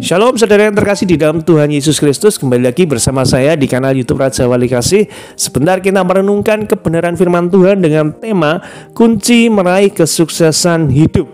Shalom saudara yang terkasih di dalam Tuhan Yesus Kristus. Kembali lagi bersama saya di kanal YouTube Raja Wali Kasih. Sebentar kita merenungkan kebenaran firman Tuhan dengan tema kunci meraih kesuksesan hidup.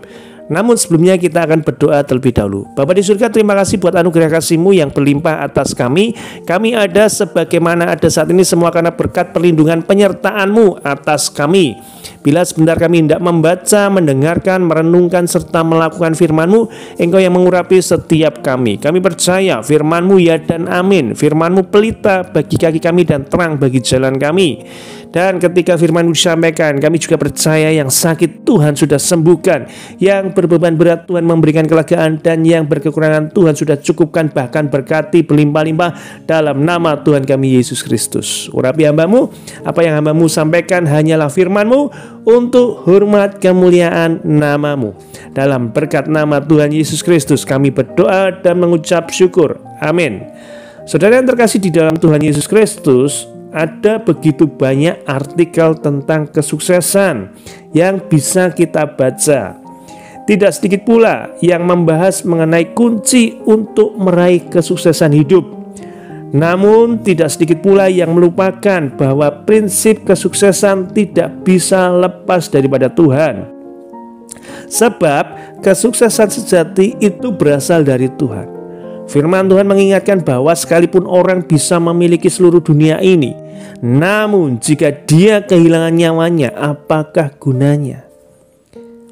Namun sebelumnya kita akan berdoa terlebih dahulu. Bapa di surga, terima kasih buat anugerah kasih-Mu yang berlimpah atas kami. Kami ada sebagaimana ada saat ini semua karena berkat perlindungan penyertaan-Mu atas kami. Bila sebentar kami hendak membaca, mendengarkan, merenungkan, serta melakukan firman-Mu, Engkau yang mengurapi setiap kami. Kami percaya firman-Mu ya dan amin. Firman-Mu pelita bagi kaki kami dan terang bagi jalan kami. Dan ketika firman-Mu disampaikan, kami juga percaya yang sakit Tuhan sudah sembuhkan, yang berbeban berat Tuhan memberikan kelegaan, dan yang berkekurangan Tuhan sudah cukupkan, bahkan berkati berlimpah-limpah dalam nama Tuhan kami Yesus Kristus. Urapi hamba-Mu, apa yang hamba-Mu sampaikan hanyalah firman-Mu untuk hormat kemuliaan nama-Mu. Dalam berkat nama Tuhan Yesus Kristus kami berdoa dan mengucap syukur. Amin. Saudara yang terkasih di dalam Tuhan Yesus Kristus, ada begitu banyak artikel tentang kesuksesan yang bisa kita baca. Tidak sedikit pula yang membahas mengenai kunci untuk meraih kesuksesan hidup. Namun tidak sedikit pula yang melupakan bahwa prinsip kesuksesan tidak bisa lepas daripada Tuhan. Sebab kesuksesan sejati itu berasal dari Tuhan. Firman Tuhan mengingatkan bahwa sekalipun orang bisa memiliki seluruh dunia ini, namun jika dia kehilangan nyawanya, apakah gunanya?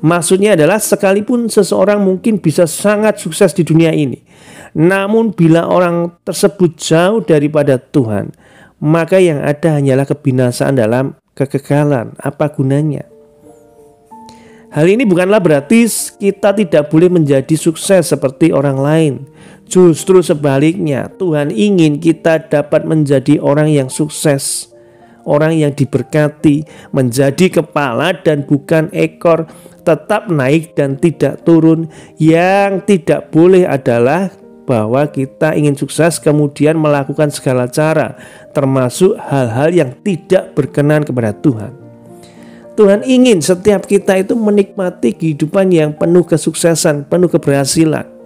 Maksudnya adalah sekalipun seseorang mungkin bisa sangat sukses di dunia ini, namun bila orang tersebut jauh daripada Tuhan, maka yang ada hanyalah kebinasaan dalam kekekalan. Apa gunanya? Hal ini bukanlah berarti kita tidak boleh menjadi sukses seperti orang lain. Justru sebaliknya, Tuhan ingin kita dapat menjadi orang yang sukses, orang yang diberkati, menjadi kepala dan bukan ekor, tetap naik dan tidak turun. Yang tidak boleh adalah bahwa kita ingin sukses kemudian melakukan segala cara, termasuk hal-hal yang tidak berkenan kepada Tuhan. Tuhan ingin setiap kita itu menikmati kehidupan yang penuh kesuksesan, penuh keberhasilan.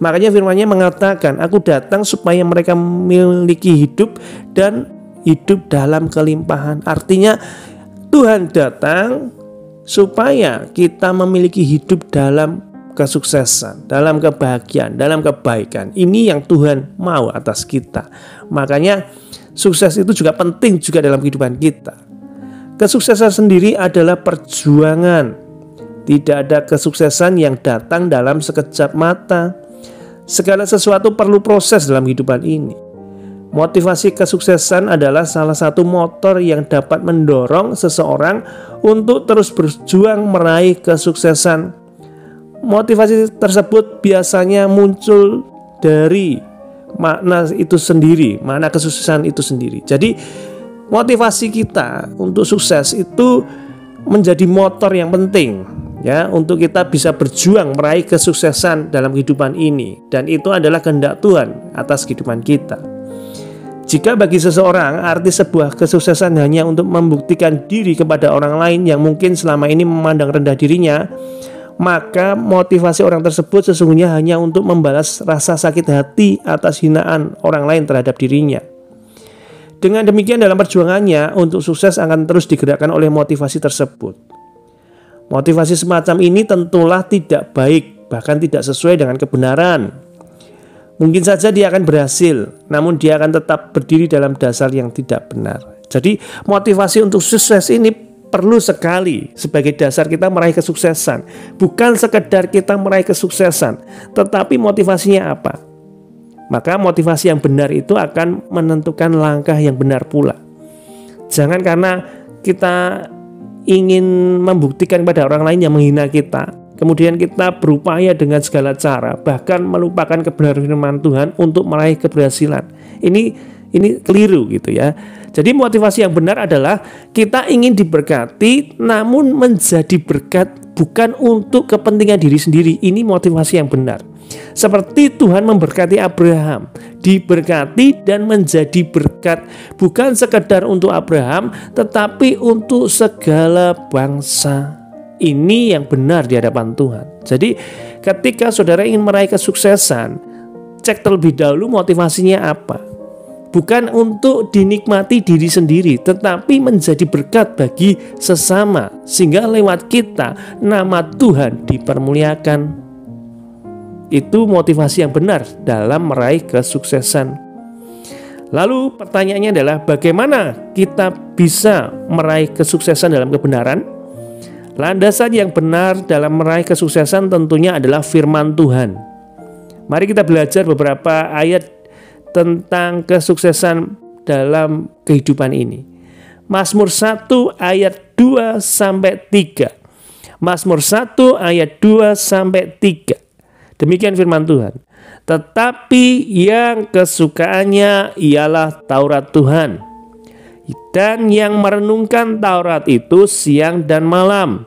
Makanya firman-Nya mengatakan, aku datang supaya mereka memiliki hidup dan hidup dalam kelimpahan. Artinya Tuhan datang supaya kita memiliki hidup dalam kesuksesan, dalam kebahagiaan, dalam kebaikan. Ini yang Tuhan mau atas kita. Makanya sukses itu juga penting juga dalam kehidupan kita. Kesuksesan sendiri adalah perjuangan. Tidak ada kesuksesan yang datang dalam sekejap mata. Segala sesuatu perlu proses dalam kehidupan ini. Motivasi kesuksesan adalah salah satu motor yang dapat mendorong seseorang untuk terus berjuang meraih kesuksesan. Motivasi tersebut biasanya muncul dari makna itu sendiri, makna kesuksesan itu sendiri. Jadi motivasi kita untuk sukses itu menjadi motor yang penting ya, untuk kita bisa berjuang meraih kesuksesan dalam kehidupan ini, dan itu adalah kehendak Tuhan atas kehidupan kita. Jika bagi seseorang arti sebuah kesuksesan hanya untuk membuktikan diri kepada orang lain yang mungkin selama ini memandang rendah dirinya, maka motivasi orang tersebut sesungguhnya hanya untuk membalas rasa sakit hati atas hinaan orang lain terhadap dirinya. Dengan demikian dalam perjuangannya untuk sukses akan terus digerakkan oleh motivasi tersebut. Motivasi semacam ini tentulah tidak baik, bahkan tidak sesuai dengan kebenaran. Mungkin saja dia akan berhasil, namun dia akan tetap berdiri dalam dasar yang tidak benar. Jadi motivasi untuk sukses ini perlu sekali sebagai dasar kita meraih kesuksesan. Bukan sekedar kita meraih kesuksesan, tetapi motivasinya apa? Maka motivasi yang benar itu akan menentukan langkah yang benar pula. Jangan karena kita ingin membuktikan pada orang lain yang menghina kita, kemudian kita berupaya dengan segala cara, bahkan melupakan kebenaran firman Tuhan untuk meraih keberhasilan. Ini keliru gitu ya. Jadi motivasi yang benar adalah kita ingin diberkati, namun menjadi berkat bukan untuk kepentingan diri sendiri. Ini motivasi yang benar. Seperti Tuhan memberkati Abraham, diberkati dan menjadi berkat, bukan sekedar untuk Abraham, tetapi untuk segala bangsa. Ini yang benar di hadapan Tuhan. Jadi ketika saudara ingin meraih kesuksesan, cek terlebih dahulu motivasinya apa. Bukan untuk dinikmati diri sendiri, tetapi menjadi berkat bagi sesama, sehingga lewat kita nama Tuhan dipermuliakan. Itu motivasi yang benar dalam meraih kesuksesan. Lalu pertanyaannya adalah bagaimana kita bisa meraih kesuksesan dalam kebenaran? Landasan yang benar dalam meraih kesuksesan tentunya adalah firman Tuhan. Mari kita belajar beberapa ayat tentang kesuksesan dalam kehidupan ini. Mazmur 1 ayat 2 sampai 3. Mazmur 1 ayat 2 sampai 3. Demikian firman Tuhan. Tetapi yang kesukaannya ialah Taurat Tuhan, dan yang merenungkan Taurat itu siang dan malam.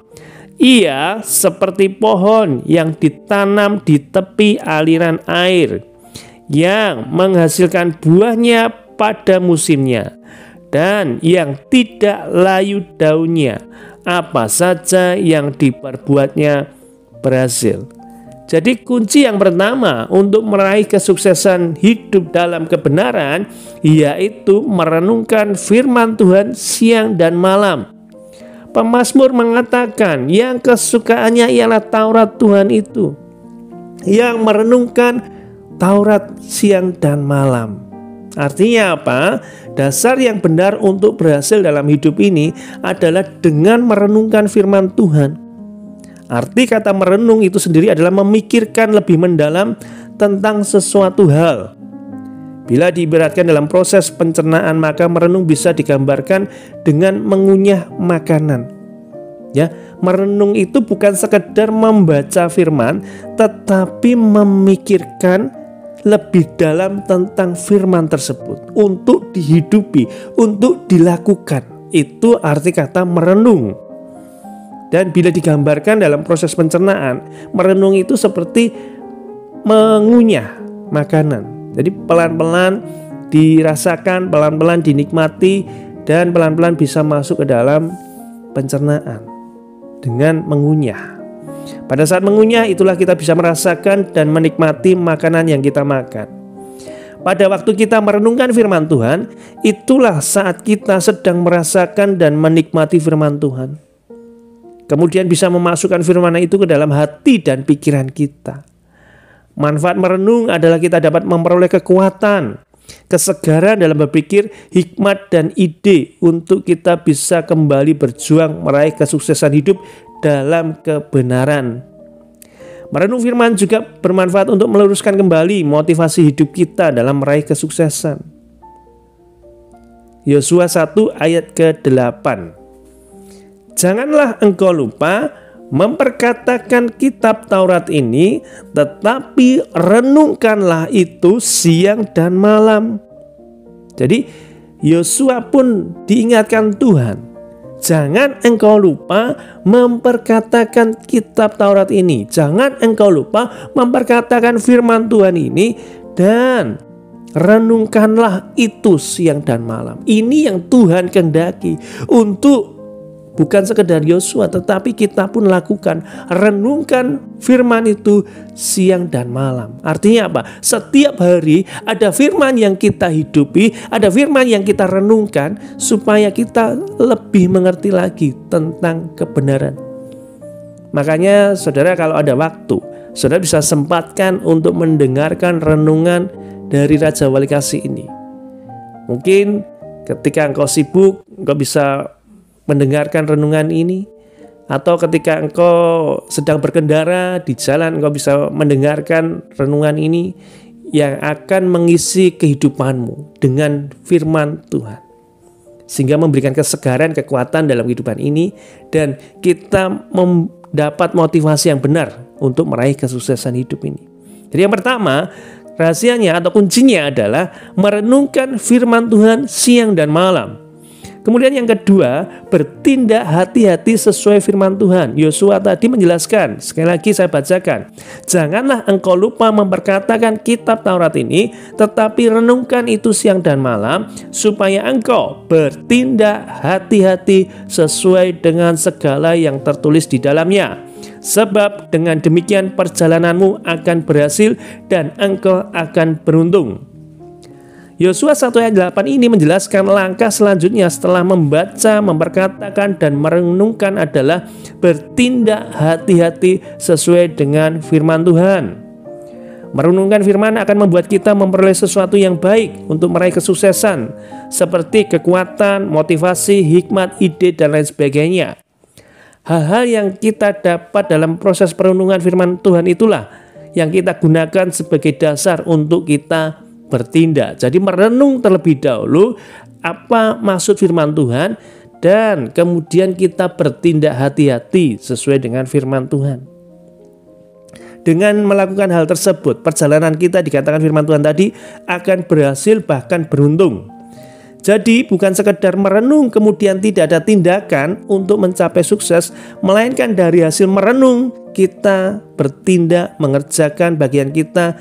Ia seperti pohon yang ditanam di tepi aliran air, yang menghasilkan buahnya pada musimnya, dan yang tidak layu daunnya. Apa saja yang diperbuatnya berhasil. Jadi kunci yang pertama untuk meraih kesuksesan hidup dalam kebenaran yaitu merenungkan firman Tuhan siang dan malam. Pemazmur mengatakan yang kesukaannya ialah Taurat Tuhan itu, yang merenungkan Taurat siang dan malam. Artinya apa? Dasar yang benar untuk berhasil dalam hidup ini adalah dengan merenungkan firman Tuhan. Arti kata merenung itu sendiri adalah memikirkan lebih mendalam tentang sesuatu hal. Bila diibaratkan dalam proses pencernaan, maka merenung bisa digambarkan dengan mengunyah makanan. Ya, merenung itu bukan sekedar membaca firman, tetapi memikirkan lebih dalam tentang firman tersebut untuk dihidupi, untuk dilakukan. Itu arti kata merenung. Dan bila digambarkan dalam proses pencernaan, merenung itu seperti mengunyah makanan. Jadi pelan-pelan dirasakan, pelan-pelan dinikmati, dan pelan-pelan bisa masuk ke dalam pencernaan dengan mengunyah. Pada saat mengunyah itulah kita bisa merasakan dan menikmati makanan yang kita makan. Pada waktu kita merenungkan firman Tuhan, itulah saat kita sedang merasakan dan menikmati firman Tuhan. Kemudian bisa memasukkan firman itu ke dalam hati dan pikiran kita. Manfaat merenung adalah kita dapat memperoleh kekuatan, kesegaran dalam berpikir, hikmat dan ide untuk kita bisa kembali berjuang meraih kesuksesan hidup dalam kebenaran. Merenung firman juga bermanfaat untuk meluruskan kembali motivasi hidup kita dalam meraih kesuksesan. Yosua 1 ayat ke-8. Janganlah engkau lupa memperkatakan kitab Taurat ini, tetapi renungkanlah itu siang dan malam. Jadi Yosua pun diingatkan Tuhan, jangan engkau lupa memperkatakan kitab Taurat ini, jangan engkau lupa memperkatakan firman Tuhan ini, dan renungkanlah itu siang dan malam. Ini yang Tuhan kehendaki untuk bukan sekedar Yosua, tetapi kita pun lakukan. Renungkan firman itu siang dan malam. Artinya apa? Setiap hari ada firman yang kita hidupi, ada firman yang kita renungkan, supaya kita lebih mengerti lagi tentang kebenaran. Makanya saudara, kalau ada waktu, saudara bisa sempatkan untuk mendengarkan renungan dari Raja Wali Kasih ini. Mungkin ketika engkau sibuk, engkau bisa mendengarkan renungan ini, atau ketika engkau sedang berkendara di jalan, engkau bisa mendengarkan renungan ini yang akan mengisi kehidupanmu dengan firman Tuhan, sehingga memberikan kesegaran, kekuatan dalam kehidupan ini, dan kita mendapat motivasi yang benar untuk meraih kesuksesan hidup ini. Jadi yang pertama, rahasianya atau kuncinya adalah merenungkan firman Tuhan siang dan malam. Kemudian yang kedua, bertindak hati-hati sesuai firman Tuhan. Yosua tadi menjelaskan, sekali lagi saya bacakan. Janganlah engkau lupa memperkatakan kitab Taurat ini, tetapi renungkan itu siang dan malam, supaya engkau bertindak hati-hati sesuai dengan segala yang tertulis di dalamnya. Sebab dengan demikian perjalananmu akan berhasil dan engkau akan beruntung. Yosua 1 ayat 8 ini menjelaskan langkah selanjutnya setelah membaca, memperkatakan, dan merenungkan adalah bertindak hati-hati sesuai dengan firman Tuhan. Merenungkan firman akan membuat kita memperoleh sesuatu yang baik untuk meraih kesuksesan, seperti kekuatan, motivasi, hikmat, ide, dan lain sebagainya. Hal-hal yang kita dapat dalam proses perenungan firman Tuhan itulah yang kita gunakan sebagai dasar untuk kita bertindak. Jadi merenung terlebih dahulu apa maksud firman Tuhan, dan kemudian kita bertindak hati-hati sesuai dengan firman Tuhan. Dengan melakukan hal tersebut, perjalanan kita dikatakan firman Tuhan tadi akan berhasil bahkan beruntung. Jadi bukan sekedar merenung kemudian tidak ada tindakan untuk mencapai sukses, melainkan dari hasil merenung kita bertindak mengerjakan bagian kita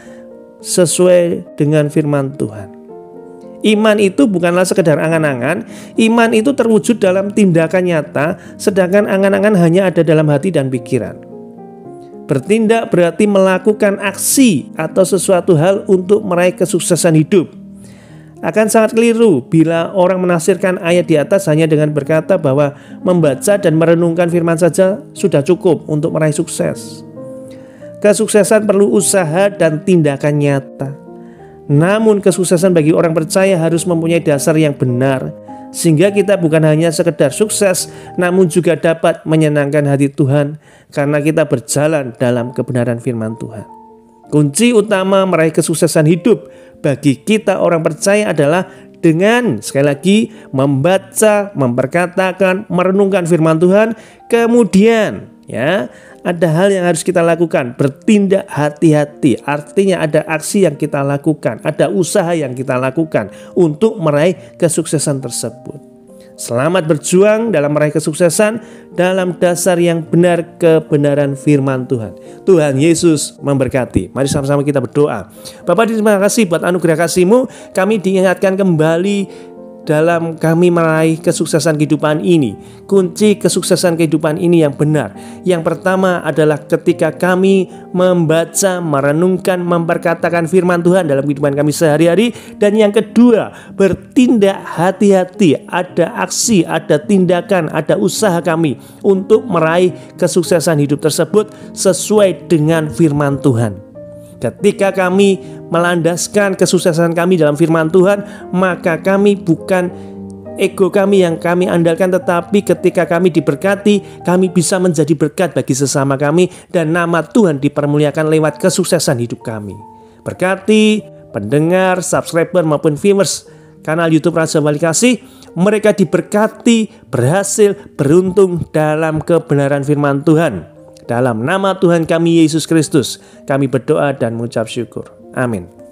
sesuai dengan firman Tuhan. Iman itu bukanlah sekedar angan-angan, iman itu terwujud dalam tindakan nyata, sedangkan angan-angan hanya ada dalam hati dan pikiran. Bertindak berarti melakukan aksi atau sesuatu hal untuk meraih kesuksesan hidup. Akan sangat keliru bila orang menafsirkan ayat di atas hanya dengan berkata bahwa membaca dan merenungkan firman saja sudah cukup untuk meraih sukses. Kesuksesan perlu usaha dan tindakan nyata. Namun kesuksesan bagi orang percaya harus mempunyai dasar yang benar, sehingga kita bukan hanya sekedar sukses, namun juga dapat menyenangkan hati Tuhan karena kita berjalan dalam kebenaran firman Tuhan. Kunci utama meraih kesuksesan hidup bagi kita orang percaya adalah dengan, sekali lagi, membaca, memperkatakan, merenungkan firman Tuhan. Kemudian ada hal yang harus kita lakukan, bertindak hati-hati. Artinya ada aksi yang kita lakukan, ada usaha yang kita lakukan untuk meraih kesuksesan tersebut. Selamat berjuang dalam meraih kesuksesan dalam dasar yang benar, kebenaran firman Tuhan. Tuhan Yesus memberkati. Mari sama-sama kita berdoa. Bapa, terima kasih buat anugerah kasih-Mu. Kami diingatkan kembali dalam kami meraih kesuksesan kehidupan ini. Kunci kesuksesan kehidupan ini yang benar. Yang pertama adalah ketika kami membaca, merenungkan, memperkatakan firman Tuhan dalam kehidupan kami sehari-hari. Dan yang kedua, bertindak hati-hati. Ada aksi, ada tindakan, ada usaha kami untuk meraih kesuksesan hidup tersebut sesuai dengan firman Tuhan. Ketika kami melandaskan kesuksesan kami dalam firman Tuhan, maka kami bukan ego kami yang kami andalkan, tetapi ketika kami diberkati, kami bisa menjadi berkat bagi sesama kami, dan nama Tuhan dipermuliakan lewat kesuksesan hidup kami. Berkati pendengar, subscriber maupun viewers kanal YouTube Raja Wali Kasih, mereka diberkati, berhasil, beruntung dalam kebenaran firman Tuhan. Dalam nama Tuhan kami Yesus Kristus, kami berdoa dan mengucap syukur. Amin.